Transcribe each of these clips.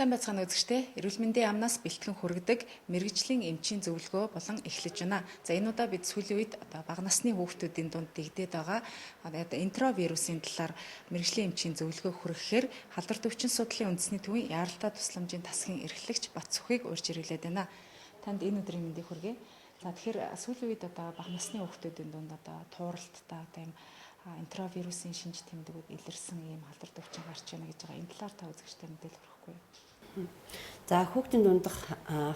Сайн байцгаана үзэгчдээ. Эрүүл мэндийн яамнаас бэлтгэн хүргэдэг мэрэгжлийн эмчийн зөвлөгөө болон эхлэж байна. За энэ удаа бид сүүлийн үед бага насны хүүхдүүдийн дунд дэгдээд байгаа энтеровирусын талаар мэрэгжлийн эмчийн зөвлөгөө хүргэхээр халдвар төвчин судлалын үндэсний төвийн яаралтай тусламжийн тасгийн эрхлэгч Батцөхийг урьж ирүүлээд байна. Танд энэ өдрийн мэндийг хүргэе. За тэгэхээр сүүлийн үед бага насны хүүхдүүдийн дунд тууралттай ийм энтеровирусын шинж тэмдгүүд илэрсэн ийм халдвар төвчин гарч байна гэж байгаа. Энэ талаар та үзэгчтэй мэдээлэл өгөхгүй юу? За хүүхдийн дундах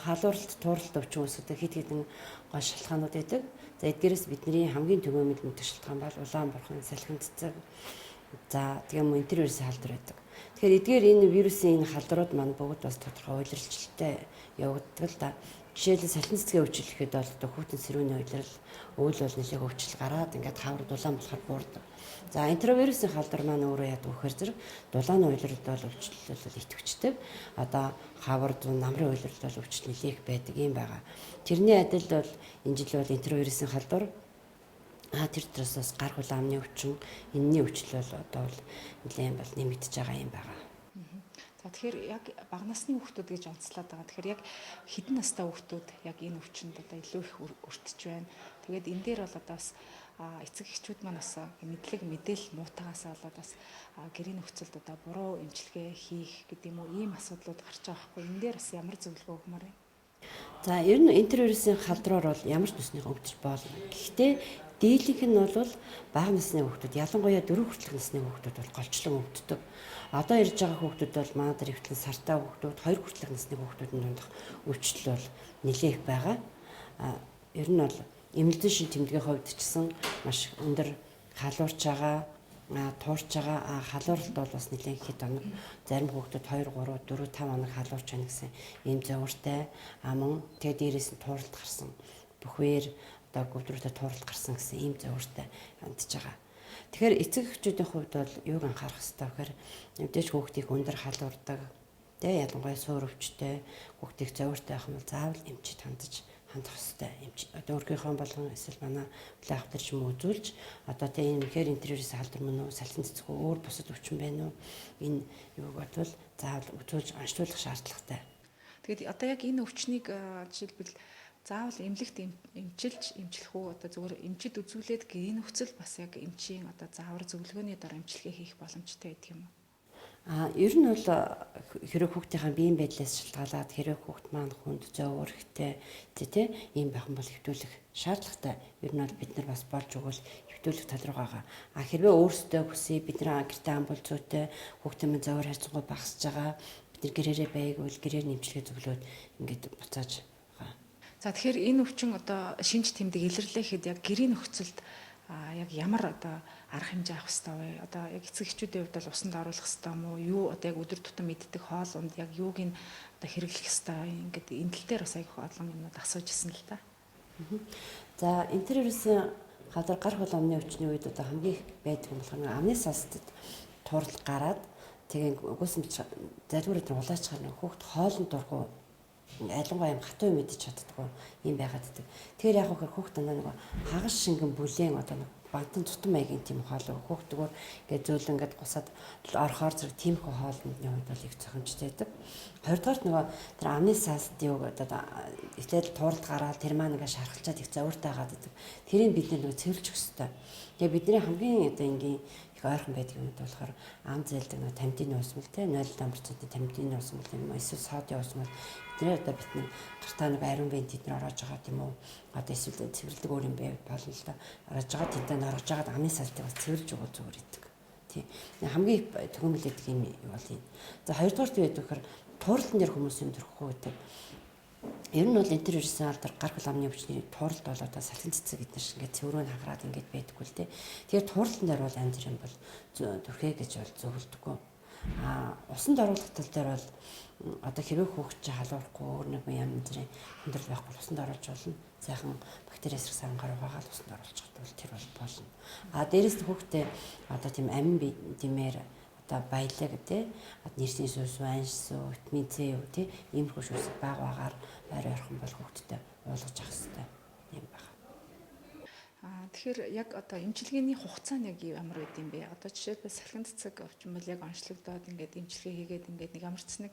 халууралт, тууралт өвчин үүсгэдэг хэд хэдэн гол шалтгаанууд байдаг. За эдгээрээс бидний хамгийн түгээмэл мэддэг шалтгаан бол улаан бурхан, салхин цэцэг. За тийм энтеровирусын халдвар байдаг. Тэгэхээр эдгээр энэ вирусын энэ халдварууд маань бүгд бас тодорхой үйлрэлттэй явагддаг л да. Жишээлбэл салхин цэцгийн өвчлөлөхэд бол хүүхдийн сэрүүний үйлрэл, өвөл бол нэлээд өвчл гараад ингээд хаврууд улаан болохоор буурдаг. За энтеровирусын халдвар маань өөрөө яадаг вэхээр зэрэг дулааны үйлрэлд бол өвчлөл идэвхждэг. Одоо хавар намрын үйлрэлд бол өвчлөл нэлээх байдаг юм байгаа. Тэрний адил бол энэ жил бол энтеровирусын халдвар тэр төрөөс бас гар хул амны өвчин, энэний өвчлөл бол одоо бол нэлээд бол нэмэгдэж байгаа юм байгаа. За тэгэхээр яг бага насны хүүхдүүд гэж онцлоод байгаа. Тэгэхээр яг хэдэн настай хүүхдүүд яг энэ өвчнөд илүү их өртөж байна. Тэгээд энэ дээр бол бас эцэг эхчүүд маань бас мэдлэг мэдээлэл муутагаас болоод бас гэрийн нөхцөлд буруу эмчилгээ хийх гэдэг юм уу ийм асуудлууд гарч байгаа байхгүй. Энэ дээр бас ямар зөвлөгөө өгмөр вэ? За ер нь энтеровирусын халдвараар бол ямар ч төснийхөө өвдөж болно. Гэхдээ дийлэнх нь бол бага насны хүүхдүүд, ялангуяа 4 хүртэлх насны хүүхдүүд бол голчлон өвддөг. Одоо ирж байгаа хүүхдүүд бол манай дээр ихтгэн сартай хүүхдүүд, 2 хүртэлх насны хүүхдүүдийн дундах өвчлөл бол нэлээх байгаа. Ер нь бол эмнэлзэн шин тэмдгийн хувьд ч гэсэн маш өндөр халуурч байгаа, туурч байгаа халууралт бол бас нэлээд хэд оног. Зарим хүүхдүүд 2, 3, 4, 5 оног халуурч байна гэсэн ийм зовиртой аман тэгээд дээрээс нь тууралт гарсан. Бүхвээр одоо гүвдрүүтэй тууралт гарсан гэсэн ийм зовиртой хандж байгаа. Тэгэхээр эцэг эхчүүдийн хувьд бол юуг анхаарах хэрэгтэй вэ гэхээр мэдээж хүүхдийг өндөр халуурдаг, ялангуяа суур өвчтэй хүүхдийг зовиртой байх юм бол заавал эмчид хандах хэрэгтэй. Эмч одоо өөрийнхөө болгон эсвэл манай хүлээн авах төр ч юм уу үзүүлж одоо тийм үнэхээр энтеровирусын халдвар мөн үү, салхин цэцэг өөр бусад өвчин байна уу? Энэ юуг бодвол заавал үзүүлж онцлуулах шаардлагатай. Тэгээд одоо яг энэ өвчнийг жишээлбэл заавал эмнэлэгт эмчлэх үү одоо зөвхөн эмчид үзүүлээд гэрийн нөхцөл бас яг эмчийн одоо заавар зөвлөгөөний дор эмчилгээ хийх боломжтой байдаг юм уу? Ер нь бол хэрэг хүүхдийнхээ биеийн байдлаас шалтгаалаад хэрэг хүүхд маань хүнд зөөвөр ихтэй тий ийм байх юм бол хэвтүүлэх шаардлагатай. Ер нь бол бид нар бас болж өгвөл хэвтүүлэх тал руу байгаа. Хэрвээ өөрсдөө хүсье бид нар гэртээ амбул зүйтэй хүүхдийн минь зөөвөр харьцангуй багасж байгаа. Бид нар гэрээрээ байгвал гэрээр нэмчлэгээ зөвлөөд ингээд буцааж байгаа. За тэгэхээр энэ өвчин одоо шинж тэмдэг илэрлэхэд яг гэрийн нөхцөлд яг ямар одоо арга хэмжээ авах хэрэгтэй вэ? Одоо яг эцэг эхчүүдийн хувьд бол усанд оруулах хэрэгтэй юм уу? Юу одоо яг өдөр тутам мэддэг хоол унд яг юуг нь одоо хэрэглэх хэрэгтэй? Ингээд энэ тал дээр бас айгүй олон юмнууд асууж ирсэн л та. За энтеровирусын халдвар гар хул амны өвчний үед одоо хамгийн их байдаг юм болохоор амны састад туурал гараад тэгээ угсамж залбираад улаач гарна хүүхд хоолнд дургүй ялангуяа хатуу мэдчих чаддгүй юм байгаад байдаг. Тэгэхээр яг хөө хүүхд дандаа нэг хагас шингэн бүлээн одоо нэг бантан тутам маягийн тийм хоол хүүхдгөр ингээд зөөл ингээд гусаад орхоор зэрэг тийм хоолны хувьд бол их зохимжтой байдаг. Хоёрдугаарт нөгөө тэр амны саастыг одоо эхлээд тууралт гараад тэр маань ингээд шархалчаад их зовиртой хагаад байдаг. Тэрийг бид нөгөө цэвэрлэх хэрэгтэй. Тэгээ бидний хамгийн одоо ингийн ойрхон байдаг юм болохоор ам зээлдэг нэг тамдины усмал те 0% тамдины усмал юм эсвэл содын усмал тэр одоо бидний гартаа нэг ариун бент тэднэр ороож байгаа тийм үү одоо эсвэл цэвэрлдэг өөр юм бэ болно л да ороож байгаа тэдэн орож байгаа амны салтыг бас цэвэрлж өгөх зүгээр идэг тийм хамгийн төгөөмөл идэг юм бол энэ за хоёрдугаарт юу гэдэг вэ тууралтан дээр хүмүүс юм төрөхгүй гэдэг. Ер нь бол энтеровирусын халдвар гар хул амны өвчний тууралт бол одоо салхин цэцэг гэдэг шиг ингээд цэврүүн хагараад ингээд байдаггүй л дээ. Тэгэхээр тууралтан дээр бол янз бүрийн бол төрхэй гэж бол зөвлөдөггүй. Усанд оруулах тал дээр бол одоо хэрэг хүүхд чи халуурахгүй өөр нэг янз бүрийн хүндрэл байхгүй усанд оруулж болно. Сайхан бактери эсрэг сан гар угаагаад усанд оруулж чадвал тэр бол болно. Дээрээс нь хүүхдээ одоо тийм амин димээр одоо баялаг тий нэрсийн сүс, аншсуу, витамин С юу тий иймэрхүү шүүс багаар байр орхон бол хүүхдэд уулгаж авах хэрэгтэй юм байна. Тэгэхээр яг одоо эмчилгээний хугацаа нь яг ямар байд юм бэ? Одоо жишээлбэл салхин цэцэг өвчин бол яг онцлогдоод ингээд эмчилгээ хийгээд ингээд нэг ямар ч нэг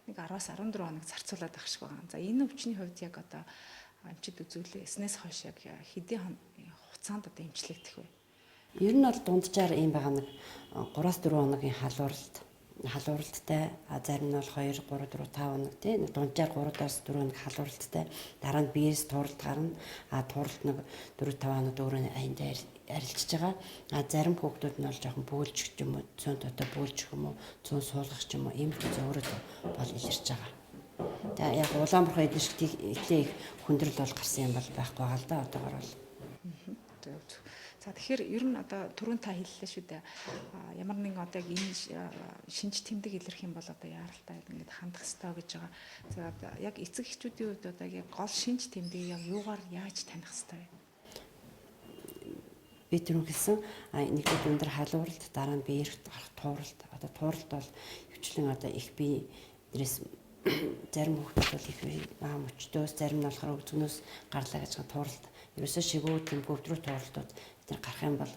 нэг 10-аас 14 хоног зарцуулаад байх шиг байгаа. За энэ өвчний хувьд яг одоо эмчид үзүүлснээс хойш яг хэдийн хугацаанд одоо эмчлэгдэх вэ? Ер нь бол дунджаар ийм байгаа нэг 3-4 хоногийн халууралттай, зарим нь бол 2, 3, 4, 5 хоног тийм дунджаар 3-4 хоног халууралттай, дараа нь биеэс туралт гарна. Туралт нэг 4-5 хоног өөрөө аянд арилжиж байгаа. Зарим хүүхдүүд нь бол жоохон бөөлжих юм уу, цөөн дотоо бөөлжих юм уу, цөөн суулгах юм уу, иймэрхүү зөвөрөд бол илэрч байгаа. Тэгээ яг Улаанбаатар эдгээр шиг их хүндрэл бол гарсан юм бол байхгүй байгаа л да одоогор бол. За тэгэхээр ер нь одоо түрүүн та хэллээ шүү дээ. Ямар нэгэн одоо яг энэ шинж тэмдэг илэрх юм бол одоо яаралтай ингээд хандах хэрэгтэй гэж байгаа. За яг эцэг эхчүүдийн хувьд одоо яг гол шинж тэмдгийг яг юугаар яаж таних хэрэгтэй вэ? Би түрүүн хэлсэн нэгдүгээр өндөр халууралт, дараа нь биеэрх тууралт. Одоо тууралт бол хвчлэн одоо их бие дээрээс зарим хүүхдүүд бол их бие мөчтөөс, зарим нь болохоор өвзгнөөс гарлаа гэж байгаа тууралт. Ерөөсөө шигүү тэмдэг өвдрөө тууралтууд тэр гарах юм бол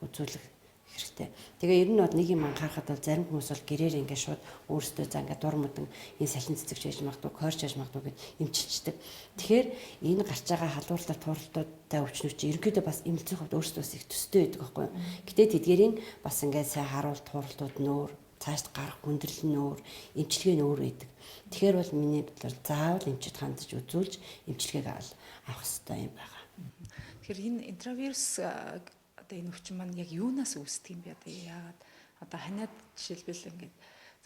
үзүүлэх хэрэгтэй. Тэгээ ер нь бол нэг юм анхаарахад бол зарим хүмүүс бол гэрээр ингээд шууд өөрсдөө за ингээд дур мөдөн энэ салхин цэцэгч байж магадгүй, койрч байж магадгүй гэд эмчилчдэг. Тэгэхээр энэ гарч байгаа халуурлаа тууралтуудтай өвчнүүд чинь ерөнхийдөө бас эмнэлзийн хувьд өөрсдөөс их төстэй байдаг байхгүй юу. Гэтэ тэдгэрийн бас ингээд сайн харуул тууралтууд нөөр цааш гарах хүндрэл нь өөр, эмчилгээ нь өөр байдаг. Тэгэхээр бол миний бодлоор заавал эмчид хандаж үзүүлж эмчилгээг авах хэрэгтэй юм байна. Тэгэхээр энэ интравирус одоо энэ өвчин маань яг юунаас үүсдэг юм бэ? Одоо яагаад одоо ханиад жишээлбэл ингээд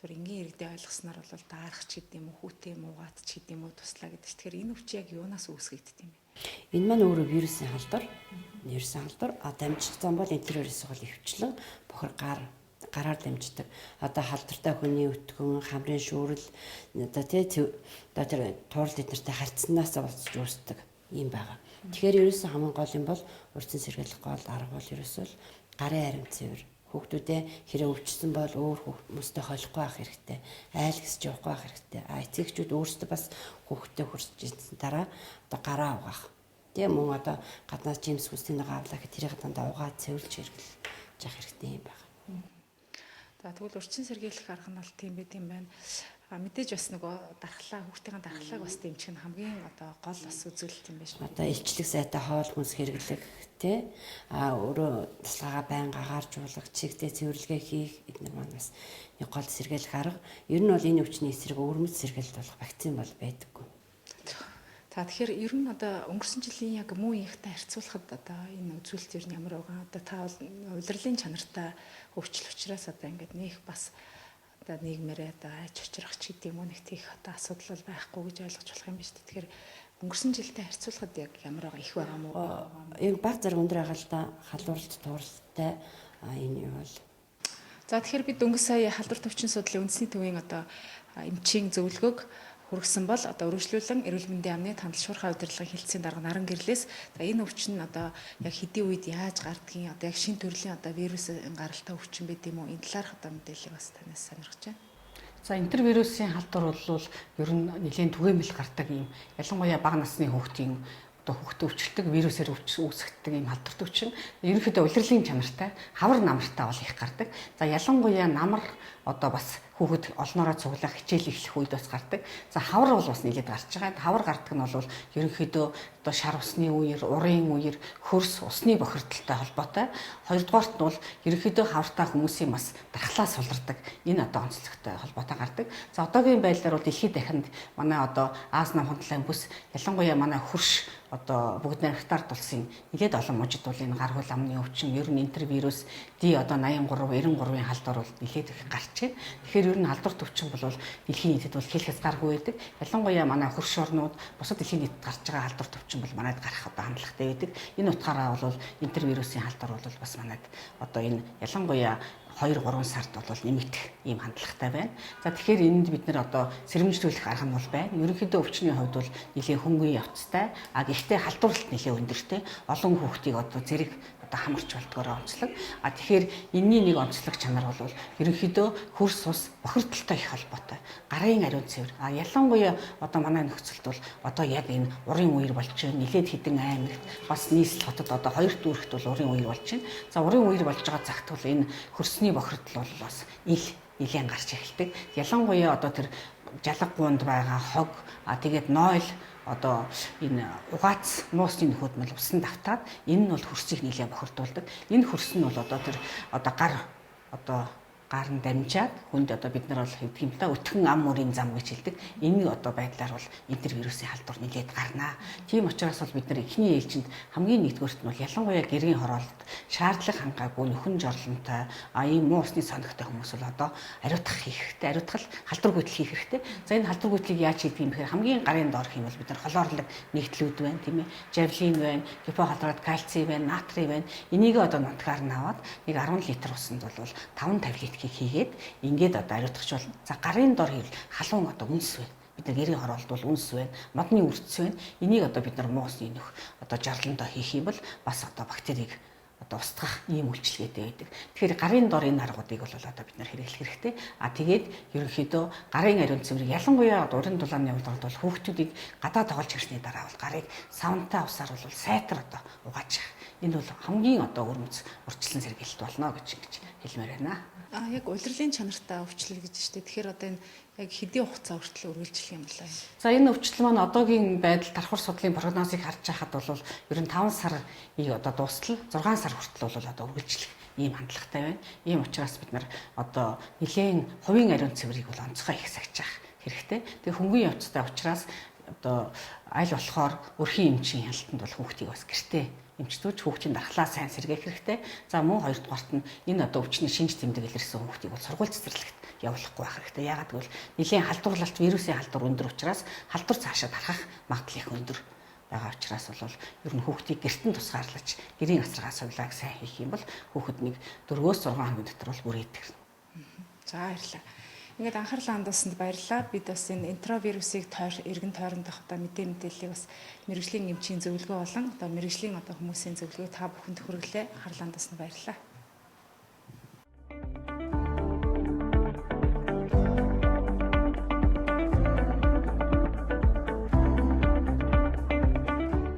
зөв энгийн иргэдээ ойлгосноор бол даарах ч гэдэм үү, хүүтэй юм уу, гат ч гэдэм үү туслаа гэдэг. Тэгэхээр энэ өвчин яг юунаас үүсгэгддэг юм бэ? Энэ маань өөрөө вирусын халдвар. Дамжих зам бол интравирус бол өвчлөн бохор гараар дамждаг. Одоо халдвартай хүний өтгөн, хамрын шүүрэл одоо тэр туурал эднэртэй харьцсанаас болцож үүсдэг юм байна. Тэгэхээр ерөөсөн хамгийн гол юм бол урьдчилан сэргийлэх гол арга бол ерөөсөө гарын ариун цэвэр. Хүүхдүүдээ хэрэг өвчсөн бол өөр хүмүүстэй холихгүй байх хэрэгтэй. Айл гэсч явахгүй байх хэрэгтэй. Эцэгчүүд өөрсдөө бас хүүхдтэй хурцж ирсэн дараа одоо гараа угаах. Тийм мөн одоо гаднаас жимс хүсний нэг авлаа гэх тэрийг дандаа угаад цэвэрлж хэрэглэж явах хэрэгтэй юм байна. За тэгвэл урьдчилан сэргийлэх арга нь бол тийм байт юм байна. Мэдээж бас нөгөө хүүхдийн дархлааг бас дэмжих нь хамгийн одоо гол бас үзүүлэлт юм байна шүү. Одоо илчлэг сайтай хоол хүнс хэрэглэх тий өөрөө тусгаагаа байнга агааржуулах, чигтээ цэвэрлэгээ хийх эдгээр маань бас нэг гол сэргийлэх арга. Ер нь бол энэ өвчний эсрэг өвөрмөц сэргийлэлт болох вакцин бол байдаггүй. За тэгэхээр ер нь одоо өнгөрсөн жилийн яг муу ихтэй харьцуулахад одоо энэ үзүүлэлт ер нь ямар байгаа? Одоо та бол улирлын чанартай өвчл учраас одоо ингээд нэг бас одоо нийгмээрээ одоо айж учрах ч гэдэг юм уу нэг тийх одоо асуудал бол байхгүй гэж ойлгож болох юм ба шүү дээ. Тэгэхээр өнгөрсөн жилтэй харьцуулахад яг ямар байгаа их байгаа мó? Яг баг зэрэг өндөр байгаа л да халууралт тууралтай энэ юу бол. За тэгэхээр бид өнгөрсөн сая халдвар төвчин судлалын үндэсний төвийн одоо эмчийн зөвлөгөөг хүргэсэн бол одоо өргөжлүүлэн эрүүл мэндийн амны тандал шуурхай удирдлагын хэлтсийн дарга наран гэрлээс за энэ өвчин нь одоо яг хэдийн үед яаж гардгийг одоо яг шин төрлийн одоо вирусын гаралтай өвчин байд юм уу энэ талаарх одоо мэдээлэл бас танаас сонирхож байна. За интервирусын халдвар бол ер нь нэлийн түгээмэл гардаг юм. Ялангуяа бага насны хүүхдийн одоо хүүхдээ өвчлөлтөг вирусээр үүсгдэг юм халдварт өвчин. Ерөнхийдөө улирлын чанартай, хавар намартай бол их гардаг. За ялангуяа намар одоо бас хүүхэд олноороо цуглах хичээл эхлэх үед бас гардаг. За хавар бол бас нэлээд гарч байгаа. Хавар гардаг нь бол ерөнхийдөө одоо шар усны үеэр, урын үеэр хөрс усны бохирдолтой холбоотой. Хоёрдугаарт нь бол ерөнхийдөө хавартай хүмүүсийн бас дархлаа сулардаг. Энэ одоо онцлогтой холбоотой гардаг. За одоогийн байдлаар бол дэлхийд дахинд манай одоо Аз нам хондлын бүс ялангуяа манай хөрш одоо бүгд найрамдаар тулсан нэлээд олон мужид бол энэ гар хөл амны өвчин ер нь интервирус D одоо 83 93-ийн халдвар бол нэлээд их гарч байна. Тэгэхээр ер нь халдвар төвчин бол дэлхийн нийтэд бол хэлэхээс гаргүй байдаг. Ялангуяа манай хөрш орнууд бусад дэлхийн нийтэд гарч байгаа халдвар төвчин бол манайд гарах одоо хандлагатай байдаг. Энэ утгаараа бол интервирусын халдвар бол бас манайд одоо энэ ялангуяа 2-3 сард бол нэмэгдэх ийм хандлагатай байна. За тэгэхээр энд бид нэр одоо сэрэмжлүүлэх арга нь бол байна. Ерөнхийдөө өвчний хувьд бол нэлээд хөнгөн явцтай. Гэхдээ халдварлалт нэлээд өндөртэй. Олон хүүхдийг одоо зэрэг одоо хамарч болдгоороо онцлог. Тэгэхээр энэний нэг онцлог чанар бол ерөнхийдөө хөрс ус бохирдолтой их холбоотой. Гарын ариун цэвэр. Ялангуяа одоо манай нөхцөлд бол одоо яг энэ урын үеэр болж байна. Нэлээд хідэн аймагт бас нийслэл хотод одоо 2 дүүрэгт бол урын үеэр болж байна. За урын үеэр болж байгаа цагт бол энэ хөрсний бохирдол бол бас нэлээд гарч эхэлдэг. Ялангуяа одоо тэр жалга гуунд байгаа хог тэгээд нойл одоо энэ угаац муусны нөхөдмөл усан давтаад энэ нь бол хөрсийг нэлээд бохирдуулдаг. Энэ хөрс нь бол одоо тэр одоо гар нь дамжаад хүнд одоо бид нар бол хэвдэг юм та өтгөн ам мөрийн зам гэж хэлдэг. Энэ одоо байдлаар бол энтервирусын халдвар нэлээд гарнаа. Тийм учраас бол бид нар эхний ээлжинд хамгийн нэгдүгээрт нь бол ялангуяа гэрийн хороолт шаардлага хангаагүй нөхөн жорлонтой ийм муусны соногтой хүмүүс бол одоо ариутгах хийх хэрэгтэй. Ариутгал халдвар гүйтэл хийх хэрэгтэй. За энэ халдвар гүйтлийг яаж хийдэг юм бэхээр хамгийн гарын доор хэм бол бид нар холоорлог нэгтлүүд байна тийм ээ. Жавлин байна, гипохлорид кальций байна, натрий байна. Энийг одоо нутгаар нь аваад нэг 10 литр усанд бол 5-50 литр хийгээд ингээд одоо ариутгах бол за гарын дор хийвэл халуун одоо үнс байна. Бид нар гэрийн хороолт бол үнс байна. Модны үрдс байна. Энийг одоо бид нар муусны нөх одоо жарландаа хийх юм бол бас одоо бактерийг одоо устгах ийм үйлчилгээтэй байдаг. Тэгэхээр гарын дор энэ аргуудыг бол одоо бид нар хэрэглэх хэрэгтэй. Тэгээд ерөнхийдөө гарын ариун цэврийг ялангуяа уран дулааны хувьд бол хүүхдүүдийг гадаа тоглож ирсний дараа бол гарыг савнтай усаар бол сайтар одоо угааж явах. Энэ бол хамгийн одоо өрмөц урьдчилан сэргийлэлт болно гэж хэлмээр байна. Яг улирлын чанартай өвчлөл гэж штэ. Тэгэхээр одоо энэ яг хэдийн хугацаа хүртэл үргэлжлэх юм болоо. За энэ өвчлөл маань одоогийн байдал давхар судлалын прогнозыг харж байхад бол ер нь 5 сарын одоо дуустал 6 сар хүртэл бол одоо үргэлжлэх ийм хандлагатай байна. Ийм учраас бид нар одоо нэлийн хувийн ариун цэврийг бол онцгой их сахиж хэрэгтэй. Тэгээ хөнгөн явцтай учраас одоо аль болохоор өрхийн эмчийн хяналтанд бол хүүхдийг бас гэртээ эмчтүүч хүүхдийн дархлаа сайн сэргээх хэрэгтэй. За мөн хоёрдугаарт нь энэ одоо өвчний шинж тэмдэг илэрсэн хүүхдийг бол сургууль цэцэрлэгт явуулахгүй байх хэрэгтэй. Яагаад гэвэл нэлийн халдварлалт вирусын халдвар өндөр учраас халдвар цаашаа тархах магадлал их өндөр байгаа учраас бол ер нь хүүхдийг гэртэн тусгаарлаж гэрийн асаргаа сувлааг сайн хийх юм бол хүүхэд нэг 4-6 хоногийн дотор бол бүрээдэг. За баярлалаа. Ингээд анхаарлаа хандуулсанд баярлалаа. Бид бас энэ энтеровирусыг эргэн тойрондох одоо мэдээллийг бас мэрэгжлийн эмчийн зөвлөгөө болон одоо мэрэгжлийн одоо хүмүүсийн зөвлөгөө та бүхэнд хүргэлээ. Анхаарлаа хандуулсанд баярлалаа.